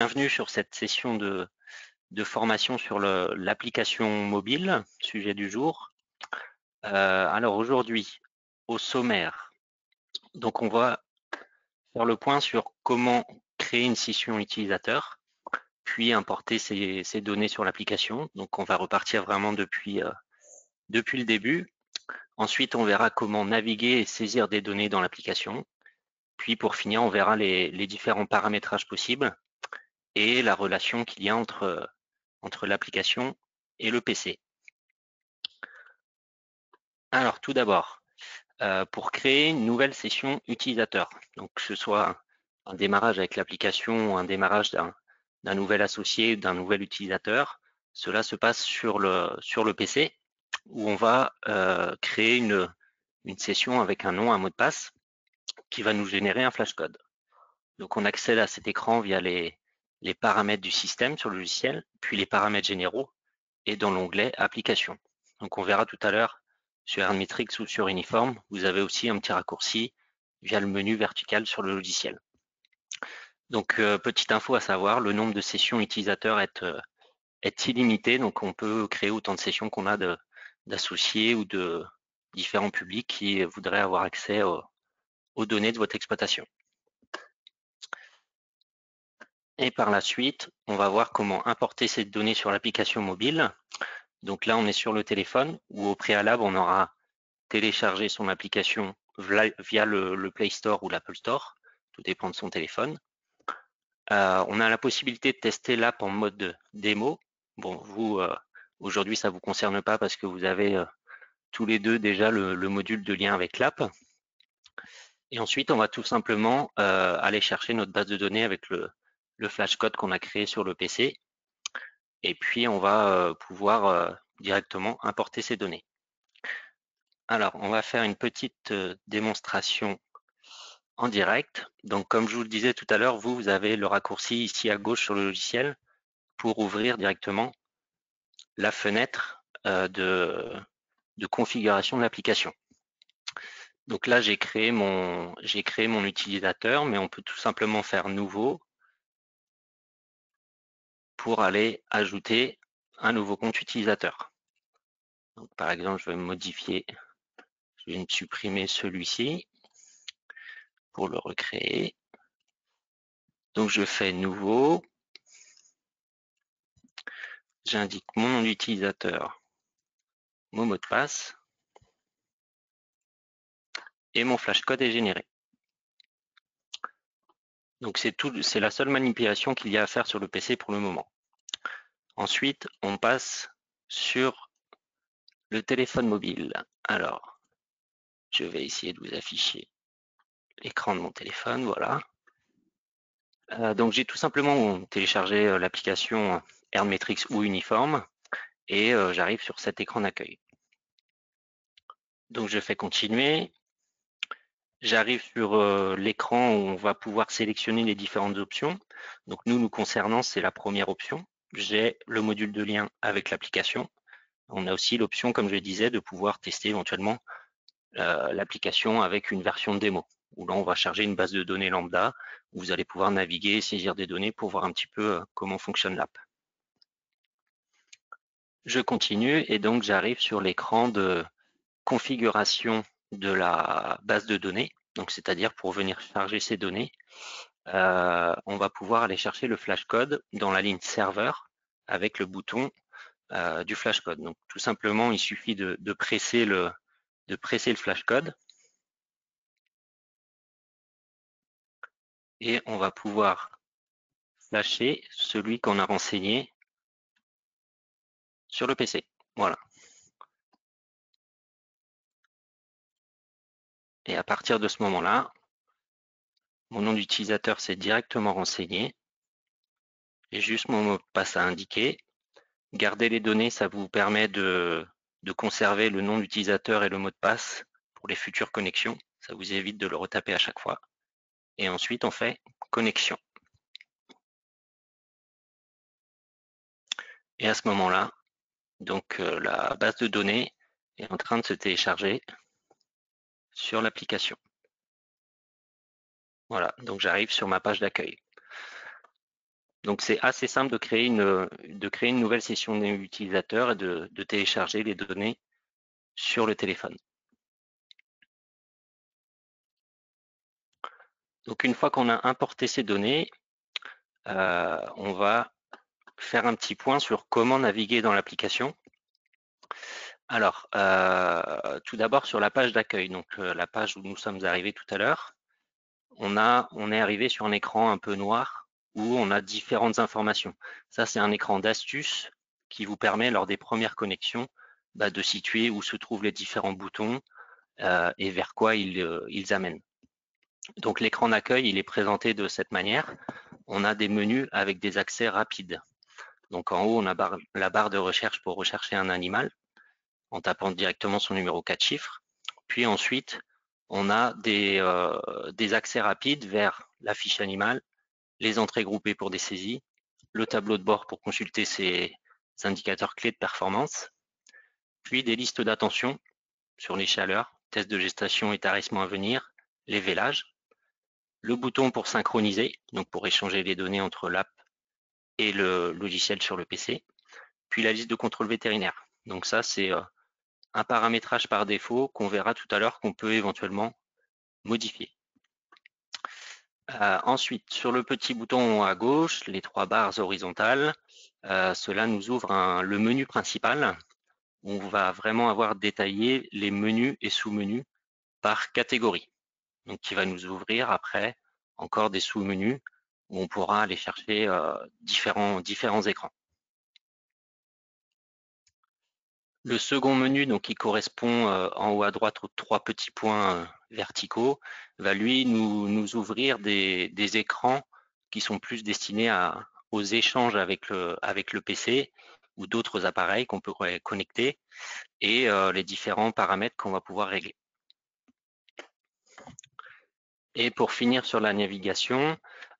Bienvenue sur cette session de formation sur l'application mobile, sujet du jour. Alors aujourd'hui, au sommaire, donc on va faire le point sur comment créer une session utilisateur, puis importer ces données sur l'application. Donc on va repartir vraiment depuis le début. Ensuite, on verra comment naviguer et saisir des données dans l'application. Puis pour finir, on verra les différents paramétrages possibles et la relation qu'il y a entre l'application et le PC. Alors tout d'abord, pour créer une nouvelle session utilisateur, donc que ce soit un démarrage avec l'application ou un démarrage d'un nouvel associé, d'un nouvel utilisateur, cela se passe sur le PC où on va créer une session avec un nom, un mot de passe qui va nous générer un flashcode. Donc on accède à cet écran via les paramètres du système sur le logiciel, puis les paramètres généraux et dans l'onglet application. Donc on verra tout à l'heure sur Ernmetrix ou sur Uniform, vous avez aussi un petit raccourci via le menu vertical sur le logiciel. Donc petite info à savoir, le nombre de sessions utilisateurs est illimité, donc on peut créer autant de sessions qu'on a d'associés ou de différents publics qui voudraient avoir accès aux données de votre exploitation. Et par la suite, on va voir comment importer ces données sur l'application mobile. Donc là, on est sur le téléphone où au préalable, on aura téléchargé son application via le Play Store ou l'Apple Store, tout dépend de son téléphone. On a la possibilité de tester l'app en mode démo. Bon, vous, aujourd'hui, ça ne vous concerne pas parce que vous avez tous les deux déjà le module de lien avec l'app. Et ensuite, on va tout simplement aller chercher notre base de données avec le flashcode qu'on a créé sur le PC. Et puis, on va pouvoir directement importer ces données. Alors, on va faire une petite démonstration en direct. Donc, comme je vous le disais tout à l'heure, vous avez le raccourci ici à gauche sur le logiciel pour ouvrir directement la fenêtre de configuration de l'application. Donc là, j'ai créé mon utilisateur, mais on peut tout simplement faire nouveau pour aller ajouter un nouveau compte utilisateur. Donc, par exemple, je vais modifier, je vais supprimer celui-ci pour le recréer. Donc, je fais nouveau. J'indique mon nom d'utilisateur, mon mot de passe et mon flashcode est généré. Donc c'est la seule manipulation qu'il y a à faire sur le PC pour le moment. Ensuite, on passe sur le téléphone mobile. Alors, je vais essayer de vous afficher l'écran de mon téléphone, voilà. Donc j'ai tout simplement téléchargé l'application Ernmetrix ou Uniform et j'arrive sur cet écran d'accueil. Donc je fais continuer. J'arrive sur l'écran où on va pouvoir sélectionner les différentes options. Donc nous concernant, c'est la première option. J'ai le module de lien avec l'application. On a aussi l'option, comme je le disais, de pouvoir tester éventuellement l'application avec une version de démo, où là on va charger une base de données lambda, où vous allez pouvoir naviguer, saisir des données pour voir un petit peu comment fonctionne l'app. Je continue et donc j'arrive sur l'écran de configuration de la base de données. Donc c'est-à-dire pour venir charger ces données, on va pouvoir aller chercher le flashcode dans la ligne serveur avec le bouton du flashcode. Donc tout simplement, il suffit de presser le flashcode et on va pouvoir flasher celui qu'on a renseigné sur le PC. Voilà. Et à partir de ce moment-là, mon nom d'utilisateur s'est directement renseigné. J'ai juste mon mot de passe à indiquer. Garder les données, ça vous permet de conserver le nom d'utilisateur et le mot de passe pour les futures connexions. Ça vous évite de le retaper à chaque fois. Et ensuite, on fait connexion. Et à ce moment-là, donc la base de données est en train de se télécharger sur l'application. Voilà, donc j'arrive sur ma page d'accueil. Donc c'est assez simple de créer une nouvelle session utilisateur et de télécharger les données sur le téléphone. Donc une fois qu'on a importé ces données, on va faire un petit point sur comment naviguer dans l'application. Alors, tout d'abord sur la page d'accueil, donc la page où nous sommes arrivés tout à l'heure, on est arrivé sur un écran un peu noir où on a différentes informations. Ça, c'est un écran d'astuce qui vous permet, lors des premières connexions, de situer où se trouvent les différents boutons et vers quoi ils amènent. Donc l'écran d'accueil, il est présenté de cette manière. On a des menus avec des accès rapides. Donc en haut, on a la barre de recherche pour rechercher un animal en tapant directement son numéro 4 chiffres. Puis ensuite, on a des accès rapides vers la fiche animale, les entrées groupées pour des saisies, le tableau de bord pour consulter ses indicateurs clés de performance, puis des listes d'attention sur les chaleurs, tests de gestation et tarissement à venir, les vélages, le bouton pour synchroniser, donc pour échanger les données entre l'app et le logiciel sur le PC, puis la liste de contrôle vétérinaire. Donc ça, c'est un paramétrage par défaut qu'on verra tout à l'heure qu'on peut éventuellement modifier. Ensuite, sur le petit bouton à gauche, les 3 barres horizontales, cela nous ouvre le menu principal où on va vraiment avoir détaillé les menus et sous-menus par catégorie. Donc, qui va nous ouvrir après encore des sous-menus où on pourra aller chercher différents écrans. Le second menu, donc qui correspond en haut à droite aux 3 petits points verticaux, va lui nous ouvrir des écrans qui sont plus destinés aux échanges avec le PC ou d'autres appareils qu'on peut connecter et les différents paramètres qu'on va pouvoir régler. Et pour finir sur la navigation,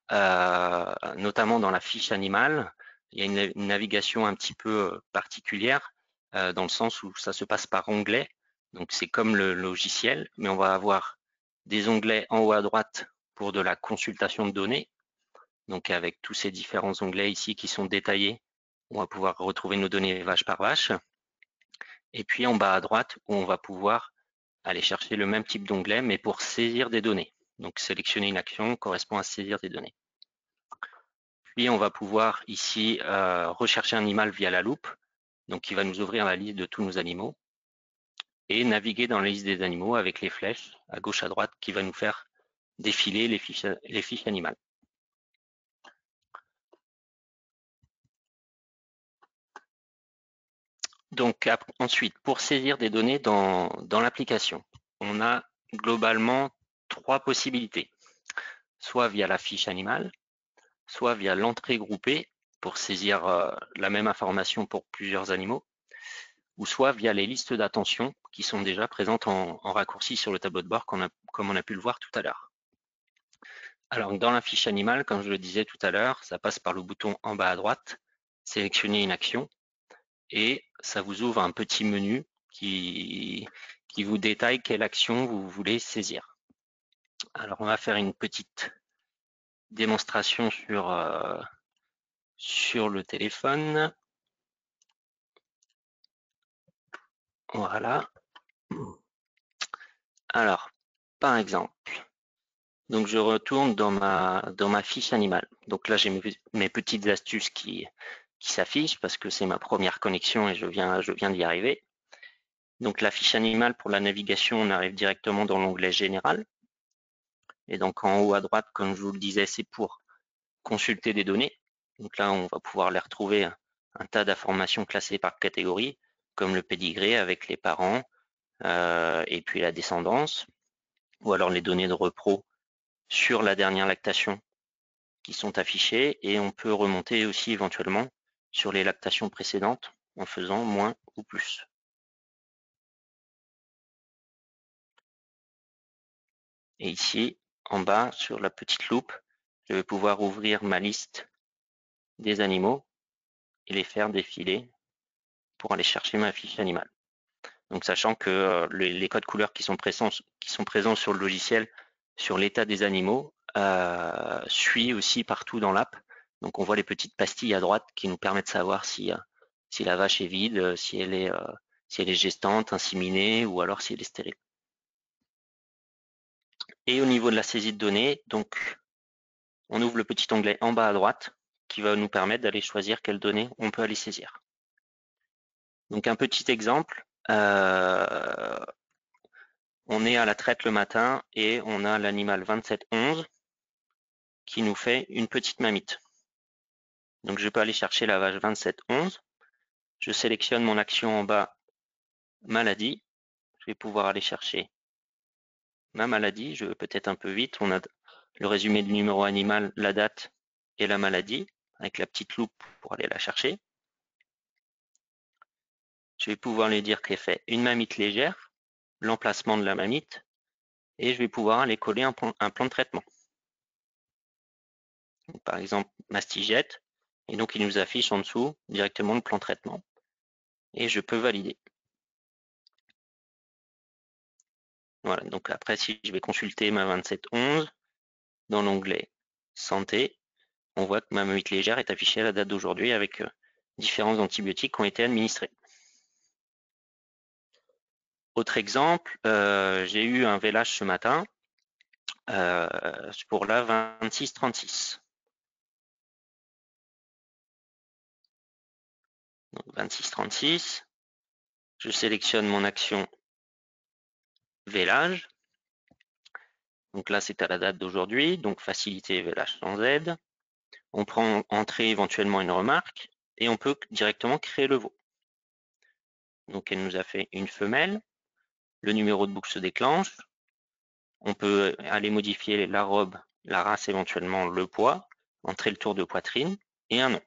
notamment dans la fiche animale, il y a une navigation un petit peu particulière dans le sens où ça se passe par onglet. Donc c'est comme le logiciel, mais on va avoir des onglets en haut à droite pour de la consultation de données. Donc avec tous ces différents onglets ici qui sont détaillés, on va pouvoir retrouver nos données vache par vache. Et puis en bas à droite, où on va pouvoir aller chercher le même type d'onglet, mais pour saisir des données. Donc sélectionner une action correspond à saisir des données. Puis on va pouvoir ici rechercher un animal via la loupe, donc qui va nous ouvrir la liste de tous nos animaux, et naviguer dans la liste des animaux avec les flèches à gauche à droite qui va nous faire défiler les fiches animales. Donc ensuite, pour saisir des données dans l'application, on a globalement 3 possibilités. Soit via la fiche animale, soit via l'entrée groupée pour saisir la même information pour plusieurs animaux, ou soit via les listes d'attention qui sont déjà présentes en raccourci sur le tableau de bord comme on a pu le voir tout à l'heure. Alors dans la fiche animale, comme je le disais tout à l'heure, ça passe par le bouton en bas à droite, sélectionner une action, et ça vous ouvre un petit menu qui vous détaille quelle action vous voulez saisir. Alors on va faire une petite démonstration sur le téléphone. Voilà. Alors, par exemple, donc je retourne dans ma fiche animale. Donc là, j'ai mes petites astuces qui s'affichent parce que c'est ma première connexion et je viens d'y arriver. Donc la fiche animale pour la navigation, on arrive directement dans l'onglet Général. Et donc en haut à droite, comme je vous le disais, c'est pour consulter des données. Donc là, on va pouvoir les retrouver un tas d'informations classées par catégorie, comme le pédigré avec les parents et puis la descendance, ou alors les données de repro sur la dernière lactation qui sont affichées, et on peut remonter aussi éventuellement sur les lactations précédentes en faisant moins ou plus. Et ici, en bas, sur la petite loupe, je vais pouvoir ouvrir ma liste des animaux et les faire défiler pour aller chercher ma fiche animale. Donc sachant que les codes couleurs qui sont présents sur le logiciel sur l'état des animaux suit aussi partout dans l'app. Donc on voit les petites pastilles à droite qui nous permettent de savoir si la vache est vide, si elle est gestante, inséminée ou alors si elle est stérile. Et au niveau de la saisie de données, donc on ouvre le petit onglet en bas à droite qui va nous permettre d'aller choisir quelles données on peut aller saisir. Donc un petit exemple, on est à la traite le matin et on a l'animal 2711 qui nous fait une petite mamite. Donc je peux aller chercher la vache 2711, je sélectionne mon action en bas, maladie, je vais pouvoir aller chercher ma maladie, je vais peut-être un peu vite, on a le résumé du numéro animal, la date et la maladie, avec la petite loupe pour aller la chercher. Je vais pouvoir lui dire qu'elle fait une mamite légère, l'emplacement de la mamite, et je vais pouvoir aller coller un plan de traitement. Donc, par exemple, mastigette, et donc il nous affiche en dessous directement le plan de traitement, et je peux valider. Voilà, donc après, si je vais consulter ma 2711, dans l'onglet santé, on voit que ma mamite légère est affichée à la date d'aujourd'hui avec différents antibiotiques qui ont été administrés. Autre exemple, j'ai eu un vélage ce matin pour la 2636. Donc 2636, je sélectionne mon action vélage. Donc là, c'est à la date d'aujourd'hui, donc facilité vélage sans aide. On prend entrée éventuellement une remarque et on peut directement créer le veau. Donc elle nous a fait une femelle, le numéro de boucle se déclenche. On peut aller modifier la robe, la race éventuellement, le poids, entrer le tour de poitrine et un nom.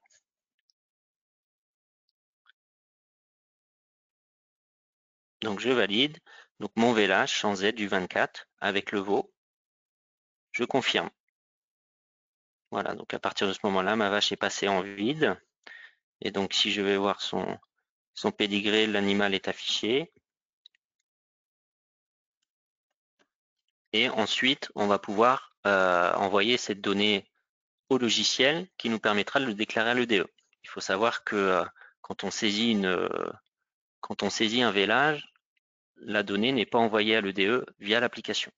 Donc je valide. Donc mon vélage sans aide du 24 avec le veau. Je confirme. Voilà, donc à partir de ce moment-là, ma vache est passée en vide. Et donc si je vais voir son pédigré, l'animal est affiché. Et ensuite, on va pouvoir envoyer cette donnée au logiciel qui nous permettra de le déclarer à l'EDE. Il faut savoir que quand on saisit un vélage, la donnée n'est pas envoyée à l'EDE via l'application.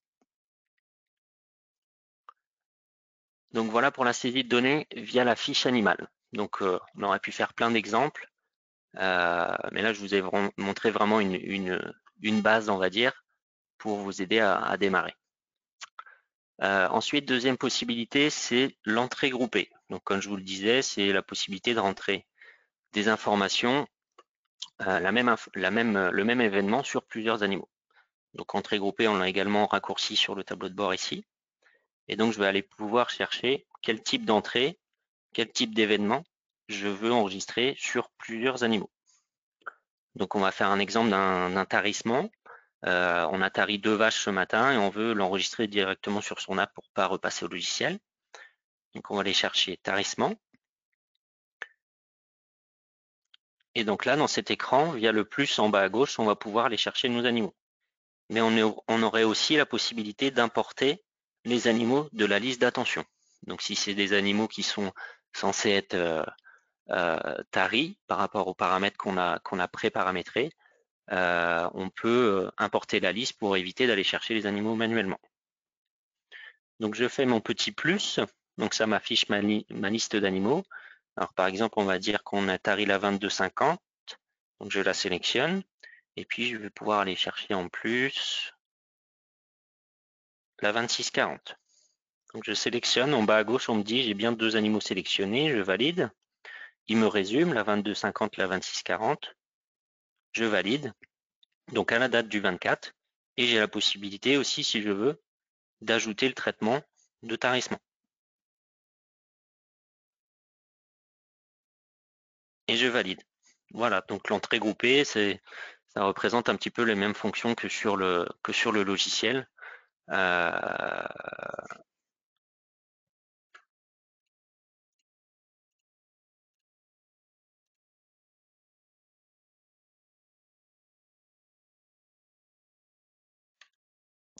Donc voilà pour la saisie de données via la fiche animale. Donc on aurait pu faire plein d'exemples, mais là je vous ai montré vraiment une base, on va dire, pour vous aider à démarrer. Ensuite, deuxième possibilité, c'est l'entrée groupée. Donc comme je vous le disais, c'est la possibilité de rentrer des informations, le même événement sur plusieurs animaux. Donc entrée groupée, on l'a également raccourci sur le tableau de bord ici. Et donc je vais aller pouvoir chercher quel type d'entrée, quel type d'événement je veux enregistrer sur plusieurs animaux. Donc on va faire un exemple d'un tarissement. On a tari 2 vaches ce matin et on veut l'enregistrer directement sur son app pour ne pas repasser au logiciel. Donc on va aller chercher tarissement. Et donc là, dans cet écran, via le plus en bas à gauche, on va pouvoir aller chercher nos animaux. Mais on aurait aussi la possibilité d'importer les animaux de la liste d'attention. Donc si c'est des animaux qui sont censés être taris par rapport aux paramètres qu'on a pré-paramétrés, on peut importer la liste pour éviter d'aller chercher les animaux manuellement. Donc je fais mon petit plus, donc ça m'affiche ma liste d'animaux. Alors par exemple, on va dire qu'on a tari la 2250, donc je la sélectionne, et puis je vais pouvoir aller chercher en plus la 2640. Donc je sélectionne, en bas à gauche, on me dit j'ai bien 2 animaux sélectionnés, je valide. Il me résume la 2250, la 2640, je valide. Donc à la date du 24, et j'ai la possibilité aussi, si je veux, d'ajouter le traitement de tarissement. Et je valide. Voilà, donc l'entrée groupée, ça représente un petit peu les mêmes fonctions que sur le logiciel.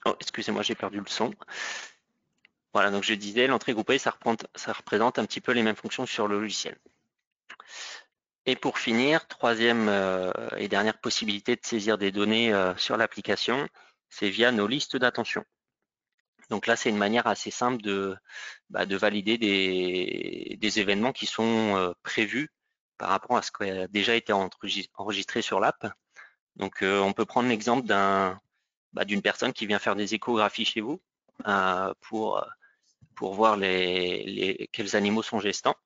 Oh, excusez-moi, j'ai perdu le son. Voilà, donc je disais, l'entrée groupée, ça représente un petit peu les mêmes fonctions sur le logiciel. Et pour finir, troisième et dernière possibilité de saisir des données sur l'application, c'est via nos listes d'attention. Donc là, c'est une manière assez simple de valider des événements qui sont prévus par rapport à ce qui a déjà été enregistré sur l'app. Donc on peut prendre l'exemple d'une personne qui vient faire des échographies chez vous pour voir quels animaux sont gestants.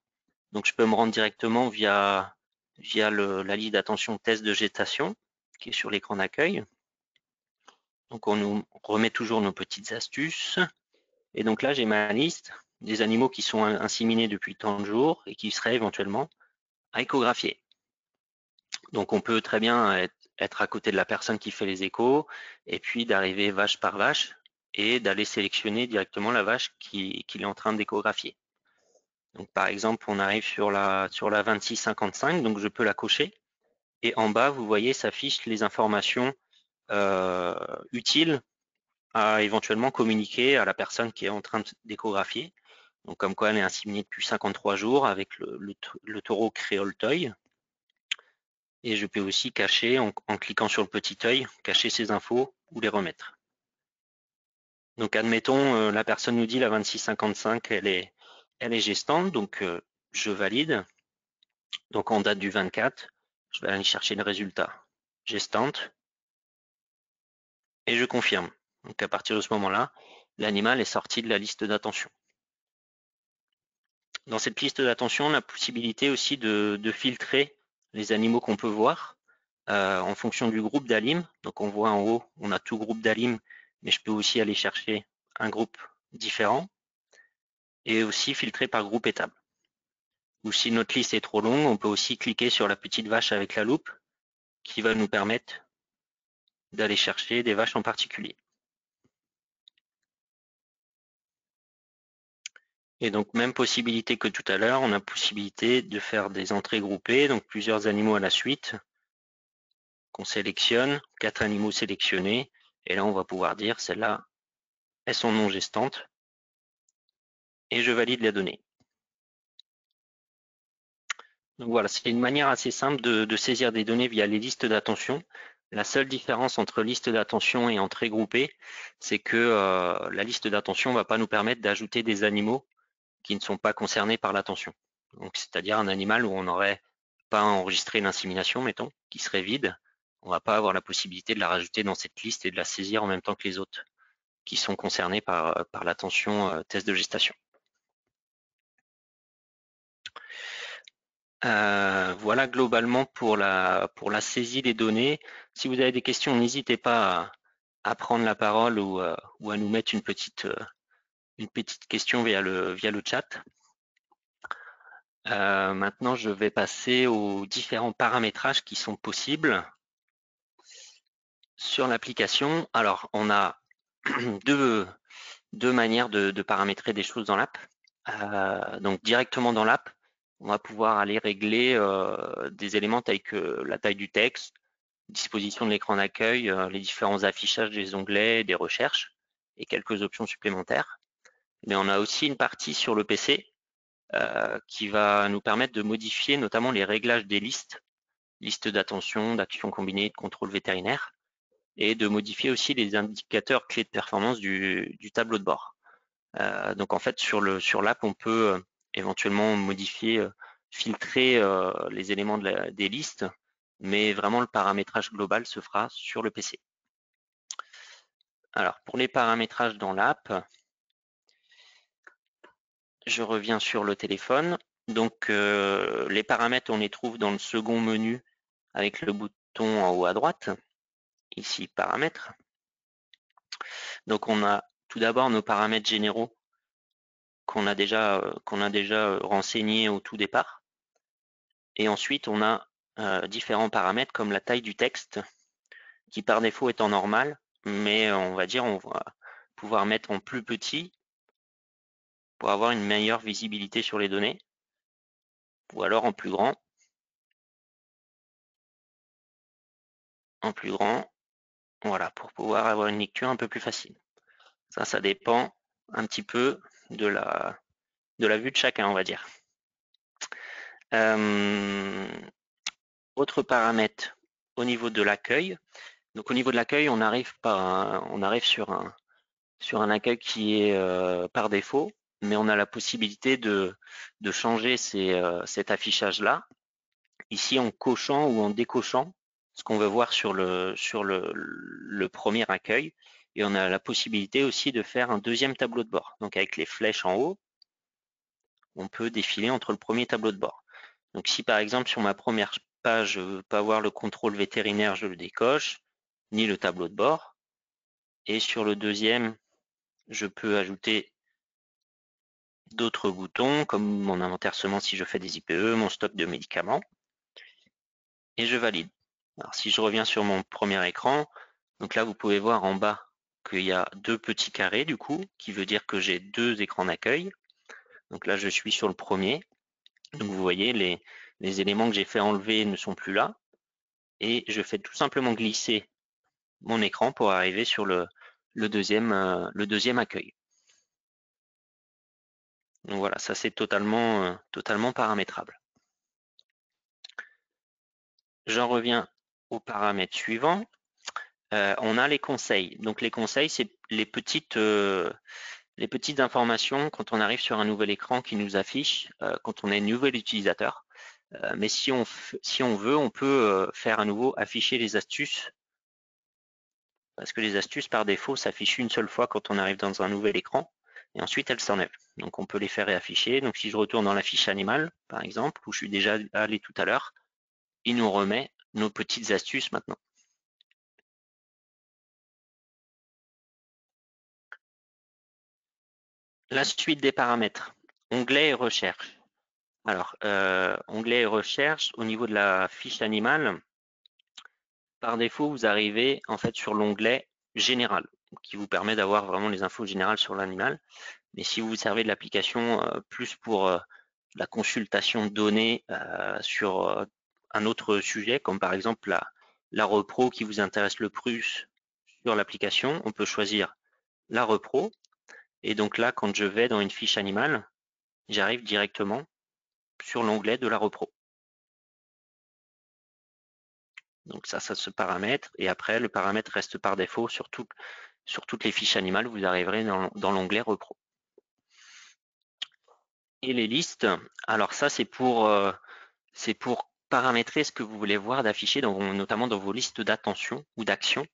Donc je peux me rendre directement via la liste d'attention test de gestation qui est sur l'écran d'accueil. Donc on nous remet toujours nos petites astuces. Et donc là, j'ai ma liste des animaux qui sont inséminés depuis tant de jours et qui seraient éventuellement à échographier. Donc on peut très bien être à côté de la personne qui fait les échos et puis d'arriver vache par vache et d'aller sélectionner directement la vache qu'il est en train d'échographier. Donc par exemple, on arrive sur la 2655, donc je peux la cocher. Et en bas, vous voyez, s'affichent les informations utiles à éventuellement communiquer à la personne qui est en train d'échographier. Donc comme quoi elle est inséminée depuis 53 jours avec le taureau créole toy. Et je peux aussi cacher, en cliquant sur le petit œil, cacher ces infos ou les remettre. Donc admettons, la personne nous dit la 2655, elle est gestante, donc je valide. Donc en date du 24, je vais aller chercher le résultat gestante et je confirme. Donc à partir de ce moment-là, l'animal est sorti de la liste d'attention. Dans cette liste d'attention, on a la possibilité aussi de filtrer les animaux qu'on peut voir en fonction du groupe d'ALIM. Donc on voit en haut, on a tout groupe d'ALIM, mais je peux aussi aller chercher un groupe différent et aussi filtrer par groupe étable. Ou si notre liste est trop longue, on peut aussi cliquer sur la petite vache avec la loupe qui va nous permettre d'aller chercher des vaches en particulier. Et donc même possibilité que tout à l'heure, on a possibilité de faire des entrées groupées, donc plusieurs animaux à la suite qu'on sélectionne, 4 animaux sélectionnés, et là on va pouvoir dire celles-là, elles sont non gestantes, et je valide la donnée. Donc voilà, c'est une manière assez simple de saisir des données via les listes d'attention. La seule différence entre liste d'attention et entrée groupée, c'est que la liste d'attention ne va pas nous permettre d'ajouter des animaux qui ne sont pas concernés par l'attention. Donc c'est-à-dire un animal où on n'aurait pas enregistré l'insémination, mettons, qui serait vide. On ne va pas avoir la possibilité de la rajouter dans cette liste et de la saisir en même temps que les autres qui sont concernés par l'attention test de gestation. Voilà globalement pour la saisie des données. Si vous avez des questions, n'hésitez pas à prendre la parole ou à nous mettre une petite question via le chat. Maintenant, je vais passer aux différents paramétrages qui sont possibles sur l'application. Alors, on a deux manières de paramétrer des choses dans l'app. Donc, directement dans l'app, on va pouvoir aller régler des éléments tels que la taille du texte, disposition de l'écran d'accueil, les différents affichages des onglets, des recherches et quelques options supplémentaires. Mais on a aussi une partie sur le PC qui va nous permettre de modifier notamment les réglages des listes d'attention, d'actions combinées, de contrôle vétérinaire, et de modifier aussi les indicateurs clés de performance du tableau de bord. Donc en fait, sur l'app, on peut éventuellement modifier, filtrer les éléments des listes, mais vraiment le paramétrage global se fera sur le PC. Alors pour les paramétrages dans l'app, je reviens sur le téléphone. Donc les paramètres, on les trouve dans le second menu avec le bouton en haut à droite, ici paramètres. Donc on a tout d'abord nos paramètres généraux qu'on a déjà renseignés au tout départ. Et ensuite on a différents paramètres comme la taille du texte qui par défaut est en normal, mais on va pouvoir mettre en plus petit pour avoir une meilleure visibilité sur les données, ou alors en plus grand, voilà, pour pouvoir avoir une lecture un peu plus facile. Ça dépend un petit peu de la vue de chacun, on va dire. Autre paramètre au niveau de l'accueil. Donc au niveau de l'accueil, on arrive sur un accueil qui est par défaut, mais on a la possibilité de changer cet affichage-là. Ici, en cochant ou en décochant ce qu'on veut voir sur le premier accueil. Et on a la possibilité aussi de faire un deuxième tableau de bord. Donc avec les flèches en haut, on peut défiler entre le premier tableau de bord. Donc si par exemple sur ma première page, je ne veux pas voir le contrôle vétérinaire, je le décoche, ni le tableau de bord. Et sur le deuxième, je peux ajouter d'autres boutons comme mon inventaire semences si je fais des IPE, mon stock de médicaments. Et je valide. Alors si je reviens sur mon premier écran, donc là vous pouvez voir en bas qu'il y a deux petits carrés du coup, qui veut dire que j'ai deux écrans d'accueil. Donc là je suis sur le premier. Donc vous voyez les éléments que j'ai fait enlever ne sont plus là. Et je fais tout simplement glisser mon écran pour arriver sur le deuxième accueil. Donc voilà, ça c'est totalement paramétrable. J'en reviens aux paramètres suivants. On a les conseils. Donc les conseils, c'est les petites informations quand on arrive sur un nouvel écran qui nous affiche quand on est nouvel utilisateur. Mais si on veut, on peut faire à nouveau afficher les astuces, parce que les astuces par défaut s'affichent une seule fois quand on arrive dans un nouvel écran et ensuite elles s'enlèvent. Donc on peut les faire réafficher. Donc si je retourne dans la fiche animal, par exemple, où je suis déjà allé tout à l'heure, il nous remet nos petites astuces maintenant. La suite des paramètres, onglet et recherche. Alors, onglet et recherche, au niveau de la fiche animale, par défaut, vous arrivez en fait sur l'onglet général, qui vous permet d'avoir vraiment les infos générales sur l'animal. Mais si vous vous servez de l'application plus pour la consultation de données sur un autre sujet, comme par exemple la repro qui vous intéresse le plus sur l'application, on peut choisir la repro. Et donc là, quand je vais dans une fiche animale, j'arrive directement sur l'onglet de la repro. Donc ça se paramètre. Et après, le paramètre reste par défaut sur toutes les fiches animales. Vous arriverez dans l'onglet repro. Et les listes, alors ça, c'est pour paramétrer ce que vous voulez voir d'afficher, notamment dans vos listes d'attention ou d'action,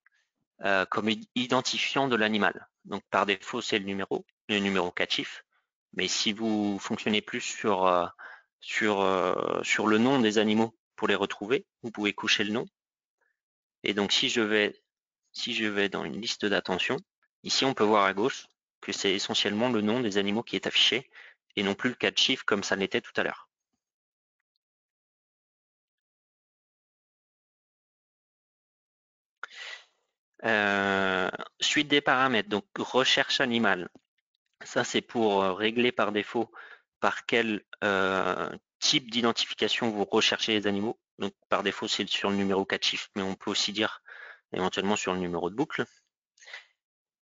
comme identifiant de l'animal. Donc par défaut, c'est le numéro 4 chiffres. Mais si vous fonctionnez plus sur le nom des animaux pour les retrouver, vous pouvez coucher le nom. Et donc si je vais dans une liste d'attention, ici on peut voir à gauche que c'est essentiellement le nom des animaux qui est affiché et non plus le 4 chiffres comme ça l'était tout à l'heure. Suite des paramètres, donc recherche animale. Ça, c'est pour régler par défaut par quel type d'identification vous recherchez les animaux. Donc par défaut, c'est sur le numéro 4 chiffres, mais on peut aussi dire éventuellement sur le numéro de boucle.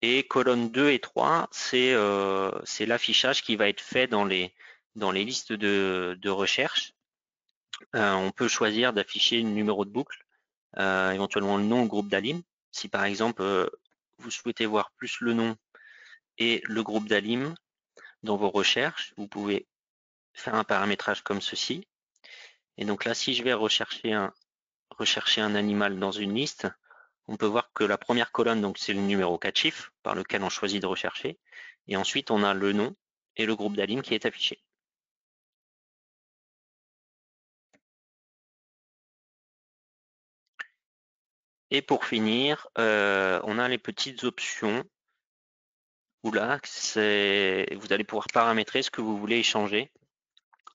Et colonne 2 et 3, c'est l'affichage qui va être fait dans les listes de recherche. On peut choisir d'afficher le numéro de boucle, éventuellement le nom, le groupe d'alim. Si par exemple, vous souhaitez voir plus le nom et le groupe d'alim dans vos recherches, vous pouvez faire un paramétrage comme ceci. Et donc là, si je vais rechercher un animal dans une liste, on peut voir que la première colonne, donc c'est le numéro 4 chiffres par lequel on choisit de rechercher. Et ensuite, on a le nom et le groupe d'alim qui est affiché. Et pour finir, on a les petites options où là, vous allez pouvoir paramétrer ce que vous voulez échanger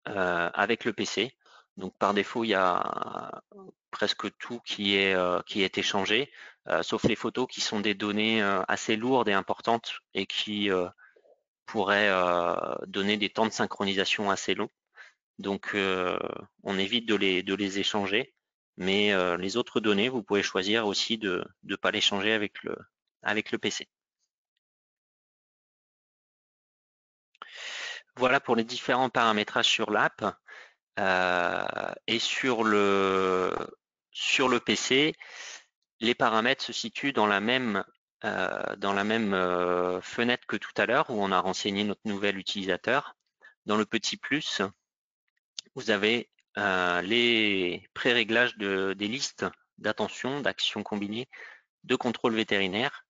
avec le PC. Donc par défaut, il y a presque tout qui est échangé, sauf les photos qui sont des données assez lourdes et importantes et qui pourraient donner des temps de synchronisation assez longs. Donc on évite de les échanger, mais les autres données, vous pouvez choisir aussi de ne pas les changer avec le PC. Voilà pour les différents paramétrages sur l'app. Et sur le PC, les paramètres se situent dans la même fenêtre que tout à l'heure où on a renseigné notre nouvel utilisateur. Dans le petit plus, vous avez les pré-réglages des listes d'attention, d'actions combinées, de contrôle vétérinaire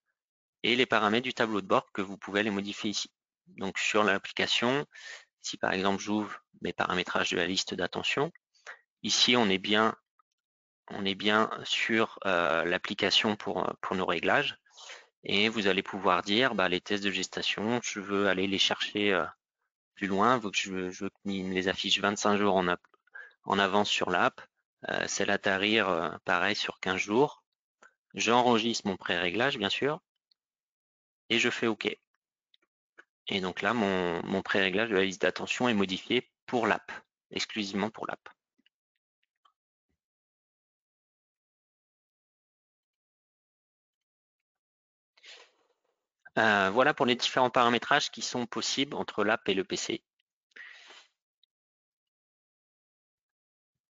et les paramètres du tableau de bord que vous pouvez les modifier ici. Donc sur l'application, si par exemple j'ouvre mes paramétrages de la liste d'attention, ici on est bien sur l'application pour nos réglages et vous allez pouvoir dire les tests de gestation, je veux aller les chercher plus loin, je veux qu'ils me les affiche 25 jours en avance sur l'app, celle à tarir pareil sur 15 jours. J'enregistre mon pré-réglage bien sûr et je fais OK. Et donc là, mon pré-réglage de la liste d'attention est modifié pour l'app, exclusivement pour l'app. Voilà pour les différents paramétrages qui sont possibles entre l'app et le PC.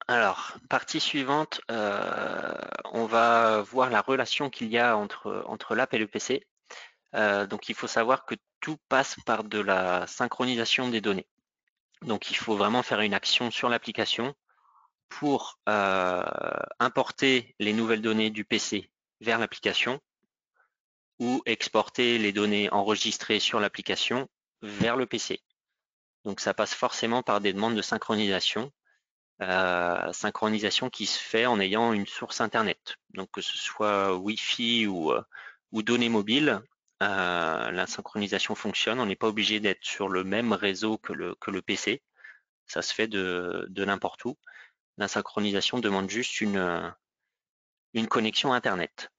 Alors, partie suivante, on va voir la relation qu'il y a entre l'app et le PC. Donc, il faut savoir que tout passe par de la synchronisation des données. Donc, il faut vraiment faire une action sur l'application pour importer les nouvelles données du PC vers l'application ou exporter les données enregistrées sur l'application vers le PC. Donc, ça passe forcément par des demandes de synchronisation. Synchronisation qui se fait en ayant une source internet. Donc que ce soit Wi-Fi ou données mobiles, la synchronisation fonctionne. On n'est pas obligé d'être sur le même réseau que le PC. Ça se fait de n'importe où. La synchronisation demande juste une connexion internet.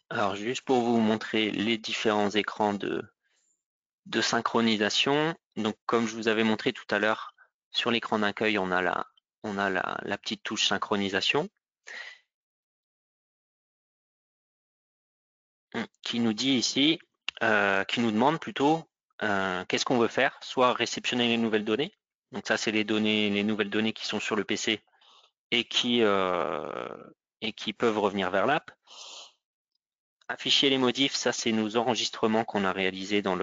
Alors juste pour vous montrer les différents écrans de synchronisation. Donc comme je vous avais montré tout à l'heure, sur l'écran d'accueil, on a la petite touche synchronisation qui nous dit ici, qui nous demande plutôt qu'est-ce qu'on veut faire, soit réceptionner les nouvelles données. Donc ça, c'est les nouvelles données qui sont sur le PC et qui peuvent revenir vers l'app. Afficher les modifs, ça c'est nos enregistrements qu'on a réalisés dans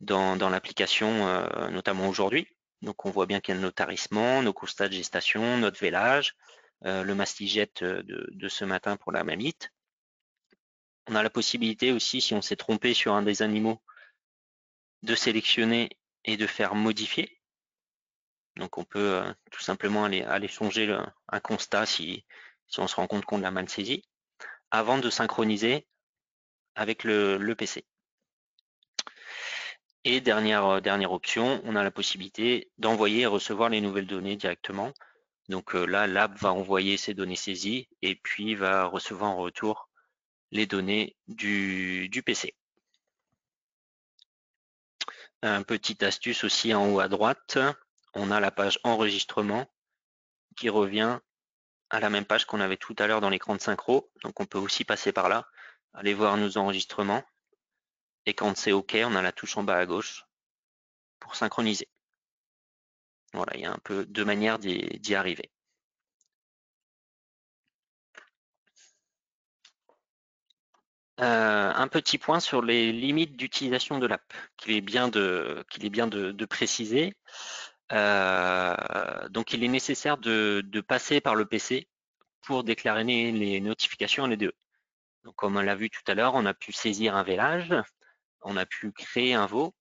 l'application, notamment aujourd'hui. Donc on voit bien qu'il y a nos tarissements, nos constats de gestation, notre vélage, le mastigette de ce matin pour la mamite. On a la possibilité aussi, si on s'est trompé sur un des animaux, de sélectionner et de faire modifier. Donc on peut tout simplement aller changer un constat si on se rend compte qu'on l'a mal saisi, avant de synchroniser avec le PC. Et dernière option, on a la possibilité d'envoyer et recevoir les nouvelles données directement. Donc là, l'app va envoyer ces données saisies et puis va recevoir en retour les données du PC. Un petite astuce aussi en haut à droite, on a la page enregistrement qui revient à la même page qu'on avait tout à l'heure dans l'écran de synchro. Donc on peut aussi passer par là, aller voir nos enregistrements. Et quand c'est OK, on a la touche en bas à gauche pour synchroniser. Voilà, il y a un peu deux manières d'y arriver. Un petit point sur les limites d'utilisation de l'app, qu'il est bien de préciser. Donc il est nécessaire de passer par le PC pour déclarer les notifications LDE. Donc comme on l'a vu tout à l'heure, on a pu saisir un vélage, on a pu créer un veau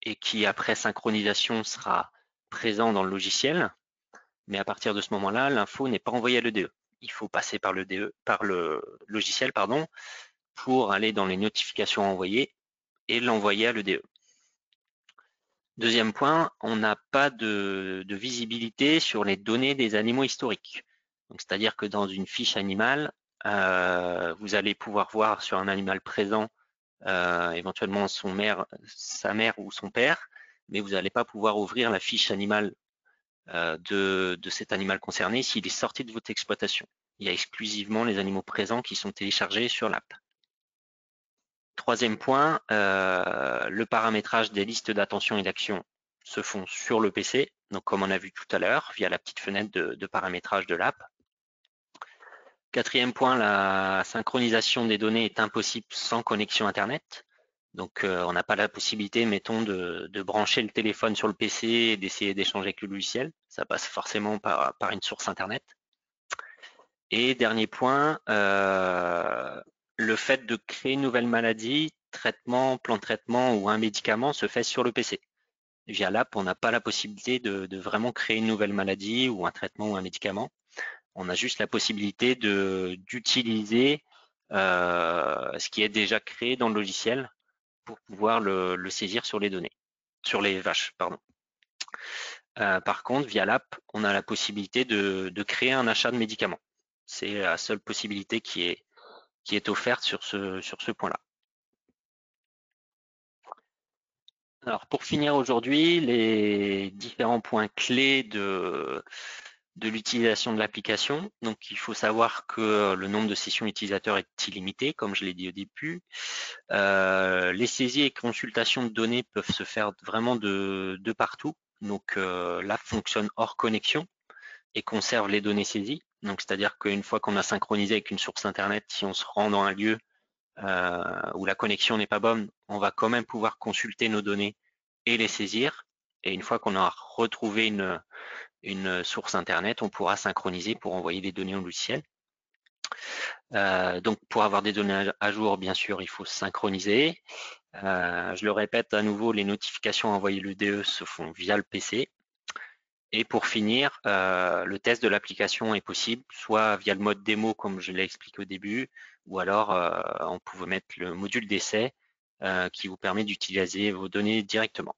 et qui après synchronisation sera présent dans le logiciel. Mais à partir de ce moment-là, l'info n'est pas envoyée à l'EDE. Il faut passer par le logiciel pour aller dans les notifications envoyées et l'envoyer à l'EDE. Deuxième point, on n'a pas de visibilité sur les données des animaux historiques. C'est-à-dire que dans une fiche animale, vous allez pouvoir voir sur un animal présent éventuellement sa mère ou son père, mais vous n'allez pas pouvoir ouvrir la fiche animale de cet animal concerné s'il est sorti de votre exploitation. Il y a exclusivement les animaux présents qui sont téléchargés sur l'app. Troisième point, le paramétrage des listes d'attention et d'action se font sur le PC, donc comme on a vu tout à l'heure, via la petite fenêtre de paramétrage de l'app. Quatrième point, la synchronisation des données est impossible sans connexion Internet. Donc, on n'a pas la possibilité, mettons, de brancher le téléphone sur le PC et d'essayer d'échanger avec le logiciel. Ça passe forcément par une source Internet. Et dernier point, le fait de créer une nouvelle maladie, traitement, plan de traitement ou un médicament se fait sur le PC. Via l'app, on n'a pas la possibilité de vraiment créer une nouvelle maladie ou un traitement ou un médicament. On a juste la possibilité d'utiliser ce qui est déjà créé dans le logiciel pour pouvoir le saisir sur les données, sur les vaches, pardon. Par contre, via l'app, on a la possibilité de créer un achat de médicaments. C'est la seule possibilité qui est offerte sur ce point-là. Alors, pour finir aujourd'hui, les différents points clés de l'utilisation de l'application. Donc, il faut savoir que le nombre de sessions utilisateurs est illimité, comme je l'ai dit au début. Les saisies et consultations de données peuvent se faire vraiment de partout. Donc, l'app fonctionne hors connexion et conserve les données saisies. Donc, c'est-à-dire qu'une fois qu'on a synchronisé avec une source Internet, si on se rend dans un lieu où la connexion n'est pas bonne, on va quand même pouvoir consulter nos données et les saisir. Et une fois qu'on aura retrouvé une source Internet, on pourra synchroniser pour envoyer des données au logiciel. Donc, pour avoir des données à jour, bien sûr, il faut synchroniser. Je le répète à nouveau, les notifications envoyées le DE se font via le PC. Et pour finir, le test de l'application est possible, soit via le mode démo, comme je l'ai expliqué au début, ou alors on peut mettre le module d'essai qui vous permet d'utiliser vos données directement.